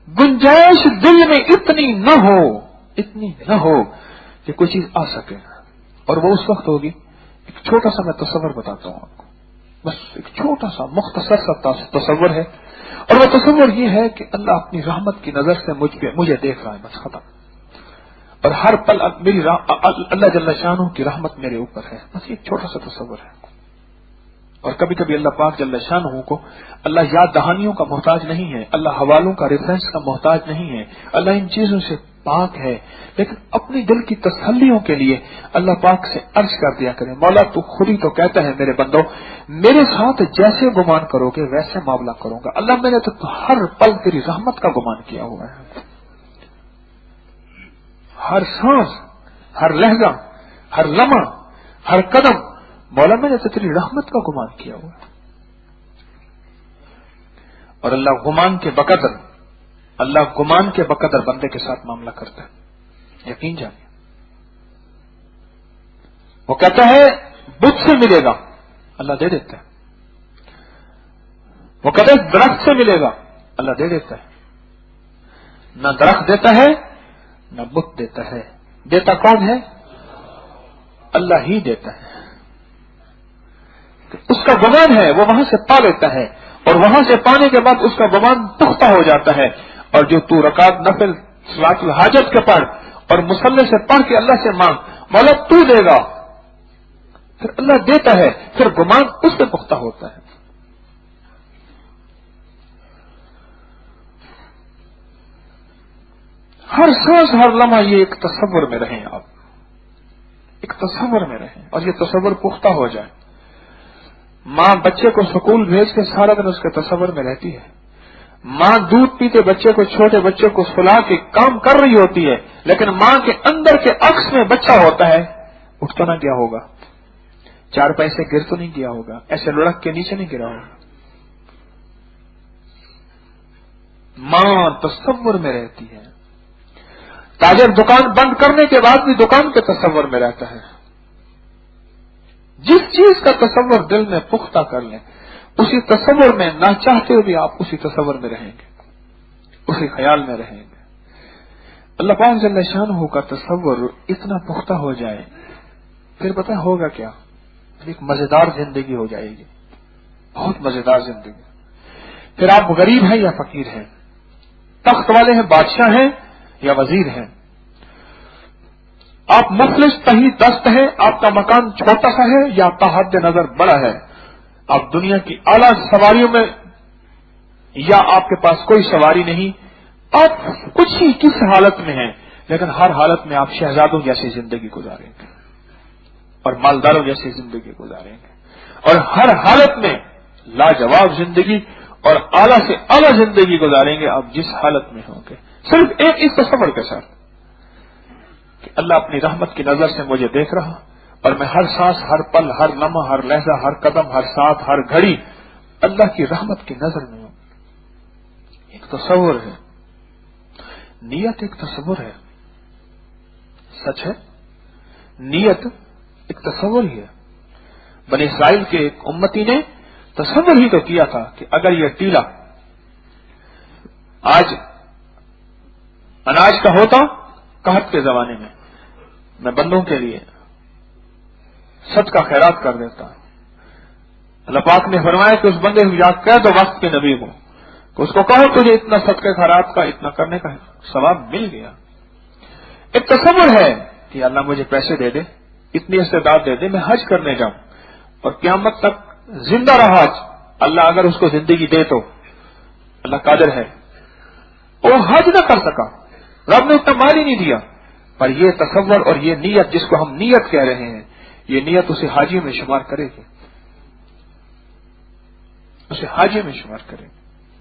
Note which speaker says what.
Speaker 1: गुंजाइश दिल में इतनी न हो कि कोई चीज आ सके, और वो उस वक्त होगी। एक छोटा सा मैं तस्वर बताता हूं आपको, बस एक छोटा सा मुख्तसर सा तस्वर है, और वो तस्वर ये है कि अल्लाह अपनी रहमत की नजर से मुझे देख रहा है, बस खत्म। और हर पल मेरी अल्लाह जल्ल शानहू की रहमत मेरे ऊपर है, बस एक छोटा सा तस्वर है। और कभी कभी अल्लाह पाक जल्ल शानहू को अल्लाह याद दहानियों का मोहताज नहीं है, अल्लाह हवालों का रेफरेंस का मोहताज नहीं है, अल्लाह इन चीजों से पाक है। लेकिन अपनी दिल की तसल्लियों के लिए अल्लाह पाक से अर्ज कर दिया करें, मौला तू खुद ही तो कहता है मेरे बंदो मेरे साथ जैसे गुमान करोगे वैसे मामला करूंगा। अल्लाह मैंने तो हर पल तेरी रहमत का गुमान किया हुआ है, हर सांस, हर लहजा, हर लम्हा, हर कदम, मौला मैंने तो तेरी रहमत का गुमान किया हुआ है। और अल्लाह गुमान के बकदर बंदे के साथ मामला करता है, यकीन जानिए। वो कहता है बुत से मिलेगा, अल्लाह दे देता है। वो कहता है दरख्त से मिलेगा, अल्लाह दे देता है। ना दरख्त देता है ना बुत देता है, देता कौन है? अल्लाह ही देता है। उसका गुमान है, वो वहां से पा लेता है, और वहां से पाने के बाद उसका गुमान पुख्ता हो जाता है। और जो तू रकात नफिल सलातुल हाजत के पढ़ और मुसल्ले से पढ़ के अल्लाह से मांग, मौला तू देगा, फिर अल्लाह देता है, फिर गुमान उस पर पुख्ता होता है। हर सांस हर लम्हा ये एक तसव्वुर में रहें, आप एक तसव्वुर में रहें, और ये तसव्वुर पुख्ता हो जाए। मां बच्चे को स्कूल भेज के सारा दिन उसके तसव्वुर में रहती है। मां दूध पीते बच्चे को, छोटे बच्चे को सुला के काम कर रही होती है, लेकिन मां के अंदर के अक्स में बच्चा होता है, उठ तो ना गया होगा, 4 पैसे गिर तो नहीं गया होगा, ऐसे लुढ़क के नीचे नहीं गिरा होगा। मां तसव्वुर में रहती है। ताजर दुकान बंद करने के बाद भी दुकान के तसव्वुर में रहता है। जिस चीज का तसव्वुर दिल में पुख्ता कर लें, उसी तसव्वुर में ना चाहते हुए भी आप उसी तसव्वुर में रहेंगे, उसी ख्याल में रहेंगे। अल्लाह पाक जल्ल शानहू का तसव्वुर इतना पुख्ता हो जाए, फिर पता होगा क्या? एक मजेदार जिंदगी हो जाएगी, बहुत मजेदार जिंदगी। फिर आप गरीब हैं या फकीर हैं, तख्त वाले हैं, बादशाह हैं या वजीर हैं, आप मुफलिस तही दस्त हैं, आपका मकान छोटा सा है या आपका हद नजर बड़ा है, आप दुनिया की आला सवारियों में या आपके पास कोई सवारी नहीं, आप कुछ ही किस हालत में हैं, लेकिन हर हालत में आप शहजादों जैसी जिंदगी गुजारेंगे और मालदारों जैसी जिंदगी गुजारेंगे, और हर हालत में लाजवाब जिंदगी और आला से आला जिंदगी गुजारेंगे आप जिस हालत में होंगे, सिर्फ एक इस तसव्वुर के साथ कि अल्लाह अपनी रहमत की नजर से मुझे देख रहा, और मैं हर सांस, हर पल, हर लम्हा, हर लहजा, हर कदम, हर साथ, हर घड़ी अल्लाह की रहमत की नजर में हूं। एक तसव्वुर है, नियत एक तसव्वुर है, सच है, नियत एक तसव्वुर ही है। बनी इस्राइल के एक उम्मती ने तसव्वुर ही तो किया था कि अगर यह टीला आज अनाज का होता कहत के जमाने में, मैं बंदों के लिए सदका खैरात कर देता। अल्लाह पाक ने फरमाया कि उस बंदे को याद कह दो वक्त के नबी को कि उसको कहो तुझे इतना सदका खैरात का इतना करने का सवाब मिल गया। एक तसव्वुर है कि अल्लाह मुझे पैसे दे दे, इतनी इस्तेदाद दे दे, मैं हज करने जाऊं और क़यामत तक जिंदा रहा हज, अल्लाह अगर उसको जिंदगी दे तो अल्लाह कादिर है, वो हज न कर सका, रब ने उतना माल ही नहीं दिया। पर यह तसव्वुर और ये नीयत जिसको हम नीयत कह रहे हैं, ये नीयत उसे हाजी में शुमार करेगी, उसे हाजी में शुमार करेगी।